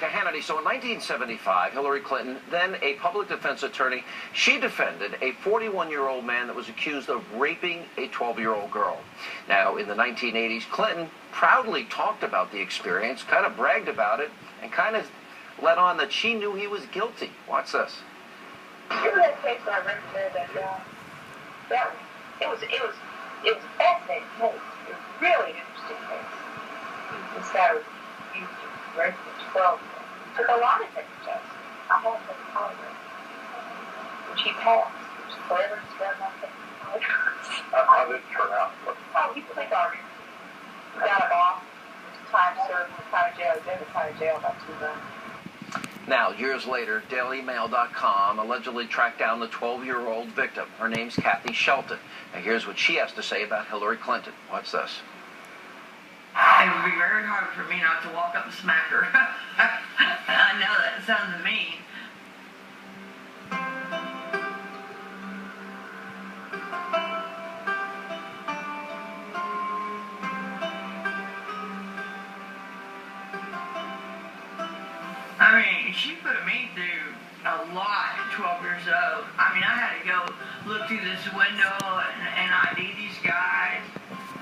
to Hannity. So in 1975, Hillary Clinton, then a public defense attorney, she defended a 41-year-old man that was accused of raping a 12-year-old girl. Now, in the 1980s, Clinton proudly talked about the experience, kind of bragged about it, and kind of let on that she knew he was guilty. Watch this. Remember that case I read that it was a fascinating case. It was a really interesting case. This guy was accused of raping a 12-year-old. Took a lot of second chances. I had to take a polygraph, which he passed. Which is forever described my second polygraph. How did it turn out? Oh, he played argument. He got him off. Time served, time of jail. He did time of jail about 2 months. Now, years later, DailyMail.com allegedly tracked down the 12-year-old victim. Her name's Kathy Shelton. Now, here's what she has to say about Hillary Clinton. Watch this. It would be very hard for me not to walk up and smack her. I know that sounds mean. I mean, she put me through a lot at 12 years old. I mean, I had to go look through this window and ID these guys.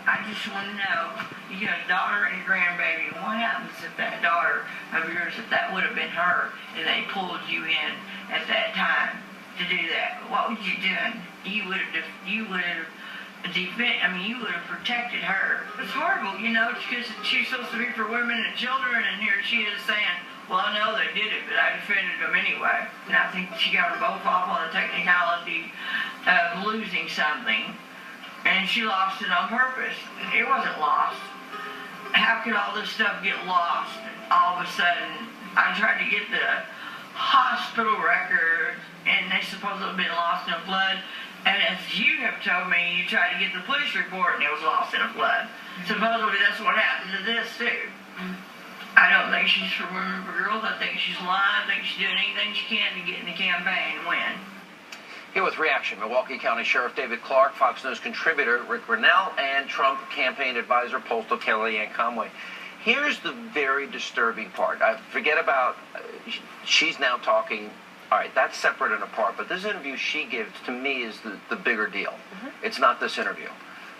I just want to know, you got a daughter and a grandbaby. What happens if that daughter of yours, if that would have been her, and they pulled you in at that time to do that? What would you do? You would have you would have protected her. It's horrible, you know, because she's supposed to be for women and children, and here she is saying, well, I know they did it, but I defended them anyway. And I think she got them both off on the technicality of losing something. And she lost it on purpose. It wasn't lost. How could all this stuff get lost? All of a sudden, I tried to get the hospital records, and they supposedly have been lost in a flood. And as you have told me, you tried to get the police report, and it was lost in a flood. Supposedly, that's what happened to this, too. I don't think she's for women, for girls. I think she's lying. I think she's doing anything she can to get in the campaign and win. Here with reaction, Milwaukee County Sheriff David Clark, Fox News contributor Rick Grinnell, and Trump campaign advisor Postal Kellyanne Conway. Here's the very disturbing part. I forget about, she's now talking, all right, that's separate and apart, but this interview she gives to me is the bigger deal. It's not this interview.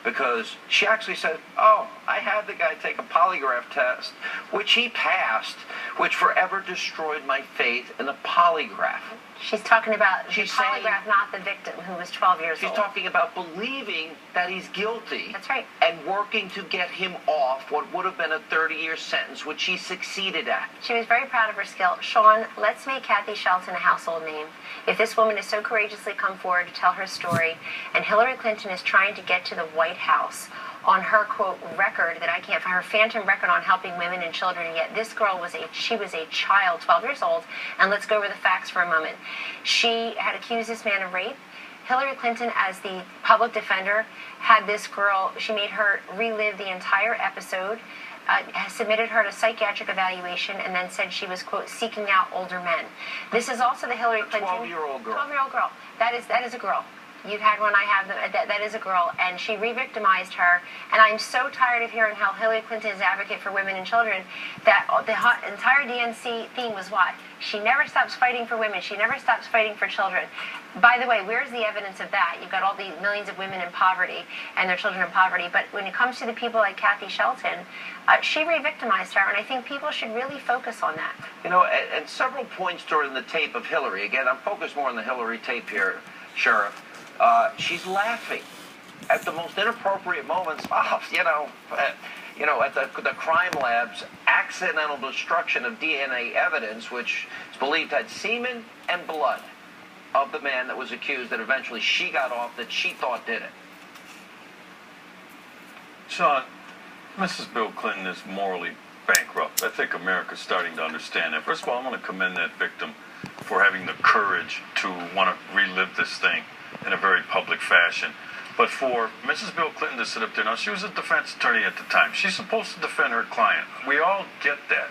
Because she actually said, oh, I had the guy take a polygraph test, which he passed, which forever destroyed my faith in the polygraph. She's talking about the polygraph, not the victim, who was 12 years old. She's talking about believing that he's guilty. That's right. And working to get him off what would have been a 30-year sentence, which she succeeded at. She was very proud of her skill. Sean, let's make Kathy Shelton a household name. If this woman has so courageously come forward to tell her story, and Hillary Clinton is trying to get to the White House on her, quote, record that I can't find, her phantom record on helping women and children, and yet this girl was a child, 12 years old, and let's go over the facts for a moment. She had accused this man of rape. Hillary Clinton, as the public defender, had this girl, she made her relive the entire episode, submitted her to psychiatric evaluation, and then said she was, quote, seeking out older men. This is also the Hillary Clinton... 12-year-old girl. 12-year-old girl. That is a girl. You've had one, I have them. That is a girl, and she re-victimized her. And I'm so tired of hearing how Hillary Clinton is an advocate for women and children. That the entire DNC theme was what? She never stops fighting for women. She never stops fighting for children. By the way, where's the evidence of that? You've got all these millions of women in poverty and their children in poverty. But when it comes to the people like Kathy Shelton, she re-victimized her, and I think people should really focus on that. You know, at several points during the tape of Hillary, again, I'm focused more on the Hillary tape here, Sheriff. She's laughing at the most inappropriate moments. Oh, at the crime lab's accidental destruction of DNA evidence, which is believed had semen and blood of the man that was accused, that eventually she got off, that she thought did it. Sean, Mrs. Bill Clinton is morally bankrupt. I think America's starting to understand that. First of all, I want to commend that victim for having the courage to want to relive this thing in a very public fashion. But for Mrs. Bill Clinton to sit up there, now she was a defense attorney at the time. She's supposed to defend her client. We all get that.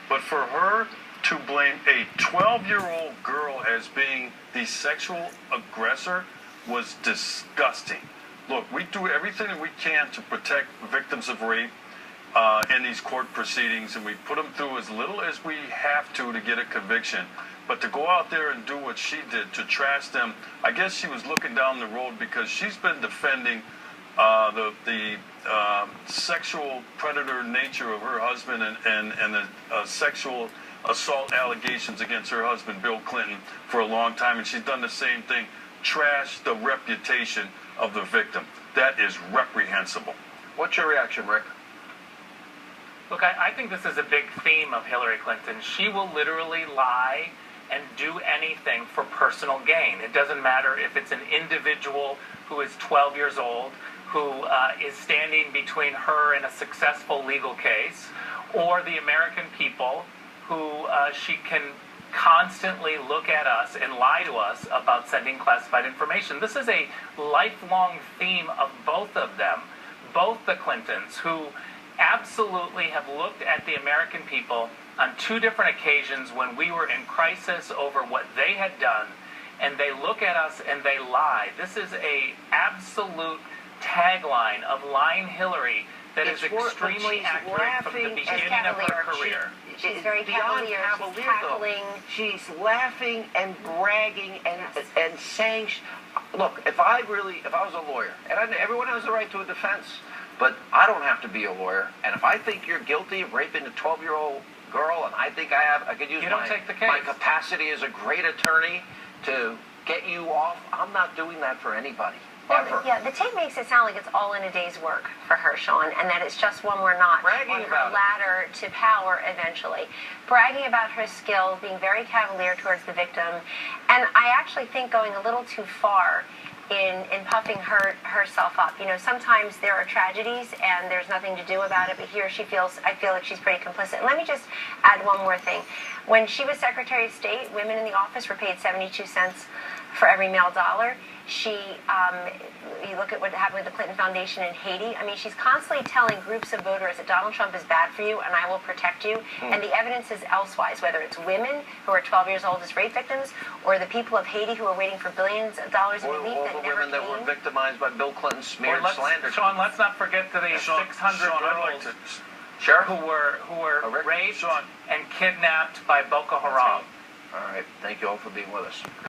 But for her to blame a 12-year-old girl as being the sexual aggressor was disgusting. Look, we do everything that we can to protect victims of rape, in these court proceedings, and we put them through as little as we have to get a conviction. But to go out there and do what she did, to trash them, I guess she was looking down the road because she's been defending the sexual predator nature of her husband and the sexual assault allegations against her husband, Bill Clinton, for a long time. And she's done the same thing, trash the reputation of the victim. That is reprehensible. What's your reaction, Rick? Look, I think this is a big theme of Hillary Clinton. She will literally lie and do anything for personal gain. It doesn't matter if it's an individual who is 12 years old, who is standing between her and a successful legal case, or the American people who she can constantly look at us and lie to us about sending classified information. This is a lifelong theme of both of them, both the Clintons, who absolutely have looked at the American people on two different occasions when we were in crisis over what they had done, and they look at us and they lie. This is a absolute tagline of lying Hillary that is extremely accurate from the beginning of her career. She's very beyond cavalier. cavalier, She's though. cackling. She's laughing and bragging and Yes. and saying, look, if I was a lawyer, and everyone has the right to a defense, but I don't have to be a lawyer, and if I think you're guilty of raping a 12-year-old girl, and I think I could use my capacity as a great attorney to get you off, I'm not doing that for anybody. Well, yeah, the tape makes it sound like it's all in a day's work for her, Sean, and that it's just one more notch on her ladder to power eventually. Bragging about her skills, being very cavalier towards the victim, and I actually think going a little too far in puffing herself up. You know, sometimes there are tragedies and there's nothing to do about it, but here I feel like she's pretty complicit. And let me just add one more thing. When she was Secretary of State, women in the office were paid 72 cents for every male dollar. You look at what happened with the Clinton Foundation in Haiti. I mean, she's constantly telling groups of voters that Donald Trump is bad for you and I will protect you. And the evidence is elsewise, whether it's women who are 12 years old as rape victims or the people of Haiti who are waiting for billions of dollars in relief that never came. Or the women that were victimized by Bill Clinton's smeared slander. Sean, let's not forget the 600 girls who were raped and kidnapped by Boko Haram. All right. Thank you all for being with us.